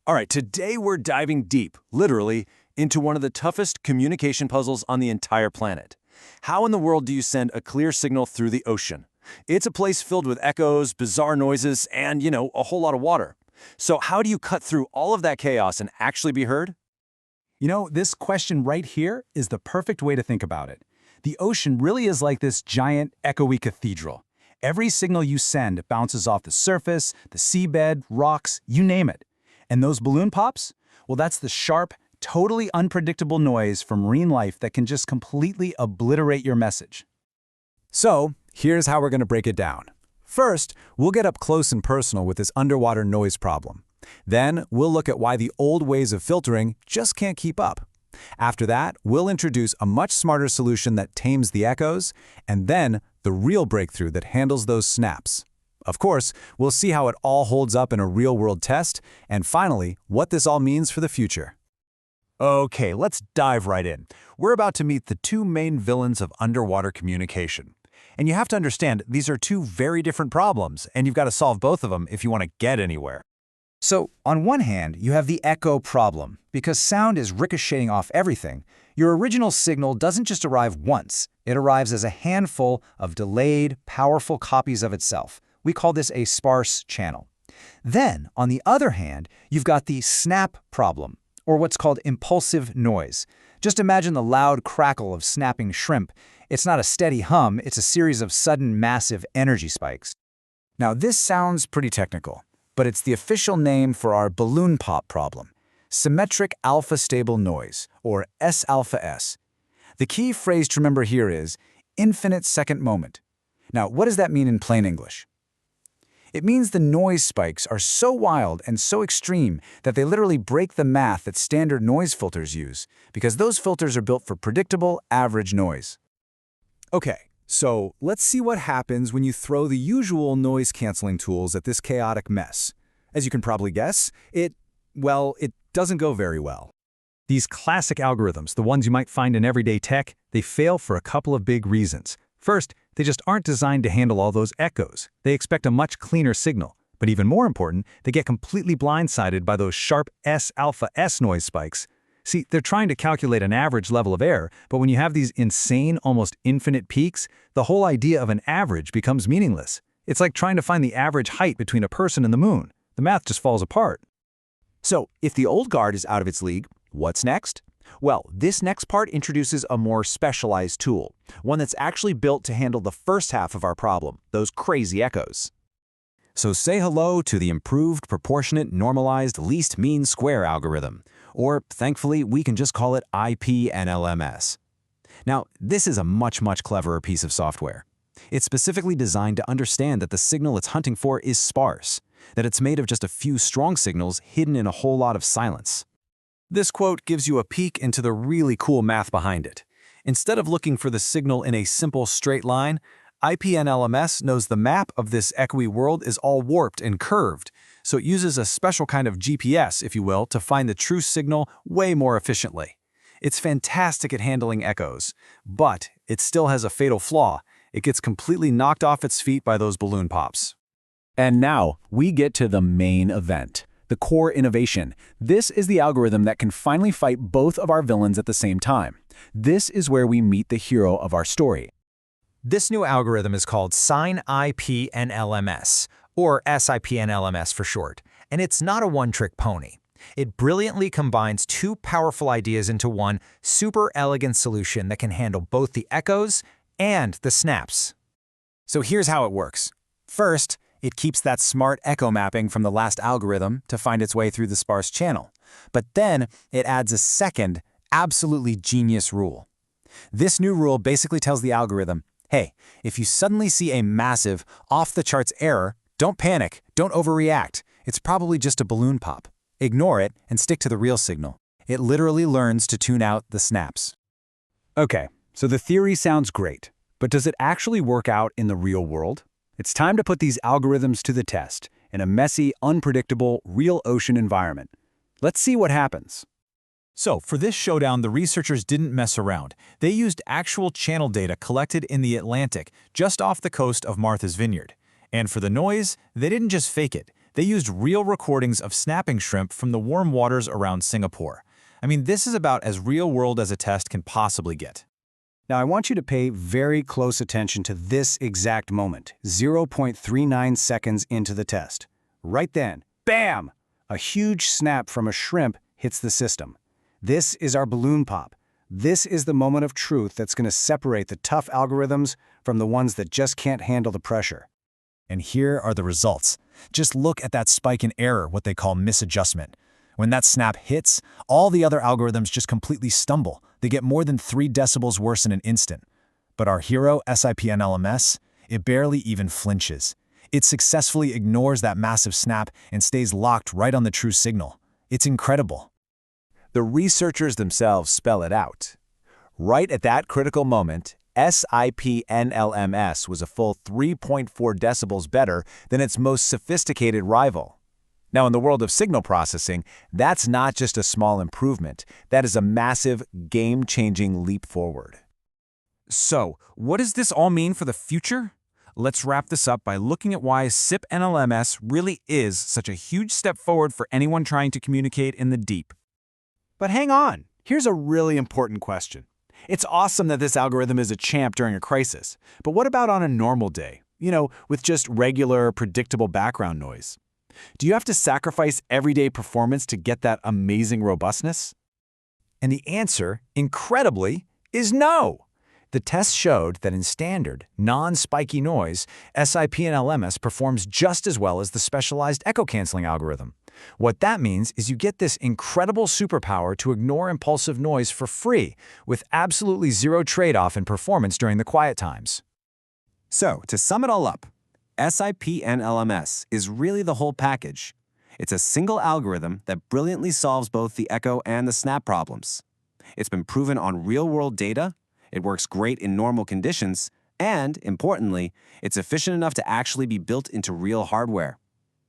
All right, today we're diving deep, literally, into one of the toughest communication puzzles on the entire planet. How in the world do you send a clear signal through the ocean? It's a place filled with echoes, bizarre noises, and, a whole lot of water. So how do you cut through all of that chaos and actually be heard? This question right here is the perfect way to think about it. The ocean really is like this giant, echoey cathedral. Every signal you send bounces off the surface, the seabed, rocks, you name it. And those balloon pops? Well, that's the sharp, totally unpredictable noise from marine life that can just completely obliterate your message. So, here's how we're going to break it down. First, we'll get up close and personal with this underwater noise problem. Then, we'll look at why the old ways of filtering just can't keep up. After that, we'll introduce a much smarter solution that tames the echoes, and then the real breakthrough that handles those snaps. Of course, we'll see how it all holds up in a real-world test, and finally, what this all means for the future. Okay, let's dive right in. We're about to meet the two main villains of underwater communication. And you have to understand, these are two very different problems, and you've got to solve both of them if you want to get anywhere. So, on one hand, you have the echo problem. Because sound is ricocheting off everything, your original signal doesn't just arrive once. It arrives as a handful of delayed, powerful copies of itself. We call this a sparse channel. Then, on the other hand, you've got the snap problem, or what's called impulsive noise. Just imagine the loud crackle of snapping shrimp. It's not a steady hum, it's a series of sudden, massive energy spikes. Now, this sounds pretty technical, but it's the official name for our balloon pop problem. Symmetric alpha stable noise, or S-alpha-S. The key phrase to remember here is infinite second moment. Now, what does that mean in plain English? It means the noise spikes are so wild and so extreme that they literally break the math that standard noise filters use, because those filters are built for predictable, average noise. Okay, so let's see what happens when you throw the usual noise-canceling tools at this chaotic mess. As you can probably guess, it doesn't go very well. These classic algorithms, the ones you might find in everyday tech, they fail for a couple of big reasons. First, they just aren't designed to handle all those echoes. They expect a much cleaner signal. But even more important, they get completely blindsided by those sharp S-alpha-S noise spikes. See, they're trying to calculate an average level of error, but when you have these insane, almost infinite peaks, the whole idea of an average becomes meaningless. It's like trying to find the average height between a person and the moon. The math just falls apart. So, if the old guard is out of its league, what's next? Well, this next part introduces a more specialized tool, one that's actually built to handle the first half of our problem, those crazy echoes. So say hello to the improved proportionate normalized least mean square algorithm, or thankfully we can just call it IPNLMS. Now, this is a much cleverer piece of software. It's specifically designed to understand that the signal it's hunting for is sparse, that it's made of just a few strong signals hidden in a whole lot of silence. This quote gives you a peek into the really cool math behind it. Instead of looking for the signal in a simple straight line, IPNLMS knows the map of this echoey world is all warped and curved, so it uses a special kind of GPS, if you will, to find the true signal way more efficiently. It's fantastic at handling echoes, but it still has a fatal flaw. It gets completely knocked off its feet by those balloon pops. And now, we get to the main event. The core innovation. This is the algorithm that can finally fight both of our villains at the same time. This is where we meet the hero of our story. This new algorithm is called SIN-IPNLMS, or SIPNLMS for short, and it's not a one-trick pony. It brilliantly combines two powerful ideas into one super elegant solution that can handle both the echoes and the snaps. So here's how it works. First, it keeps that smart echo mapping from the last algorithm to find its way through the sparse channel. But then it adds a second, absolutely genius rule. This new rule basically tells the algorithm, hey, if you suddenly see a massive, off-the-charts error, don't panic, don't overreact. It's probably just a balloon pop. Ignore it and stick to the real signal. It literally learns to tune out the snaps. Okay, so the theory sounds great, but does it actually work out in the real world? It's time to put these algorithms to the test in a messy, unpredictable, real ocean environment. Let's see what happens. So, for this showdown, the researchers didn't mess around. They used actual channel data collected in the Atlantic, just off the coast of Martha's Vineyard. And for the noise, they didn't just fake it. They used real recordings of snapping shrimp from the warm waters around Singapore. I mean, this is about as real-world as a test can possibly get. Now, I want you to pay very close attention to this exact moment, 0.39 seconds into the test. Right then, bam! A huge snap from a shrimp hits the system. This is our balloon pop. This is the moment of truth that's going to separate the tough algorithms from the ones that just can't handle the pressure. And here are the results. Just look at that spike in error, what they call misadjustment. When that snap hits, all the other algorithms just completely stumble. They get more than 3 decibels worse in an instant. But our hero, SIPN-LMS, it barely even flinches. It successfully ignores that massive snap and stays locked right on the true signal. It's incredible. The researchers themselves spell it out. Right at that critical moment, SIPN-LMS was a full 3.4 decibels better than its most sophisticated rival. Now, in the world of signal processing, that's not just a small improvement. That is a massive, game-changing leap forward. So, what does this all mean for the future? Let's wrap this up by looking at why SIP-NLMS really is such a huge step forward for anyone trying to communicate in the deep. But hang on, here's a really important question. It's awesome that this algorithm is a champ during a crisis, but what about on a normal day? With just regular, predictable background noise. Do you have to sacrifice everyday performance to get that amazing robustness? And the answer, incredibly, is no. The test showed that in standard, non-spiky noise, SIPN-LMS performs just as well as the specialized echo-canceling algorithm. What that means is you get this incredible superpower to ignore impulsive noise for free, with absolutely zero trade-off in performance during the quiet times. So, to sum it all up, SIPN-LMS is really the whole package. It's a single algorithm that brilliantly solves both the echo and the snap problems. It's been proven on real-world data, it works great in normal conditions, and, importantly, it's efficient enough to actually be built into real hardware.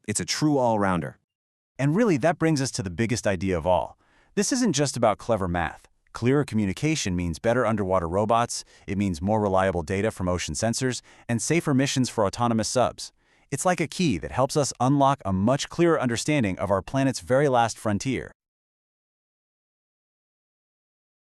It's a true all-rounder. And really, that brings us to the biggest idea of all. This isn't just about clever math. Clearer communication means better underwater robots, it means more reliable data from ocean sensors, and safer missions for autonomous subs. It's like a key that helps us unlock a much clearer understanding of our planet's very last frontier.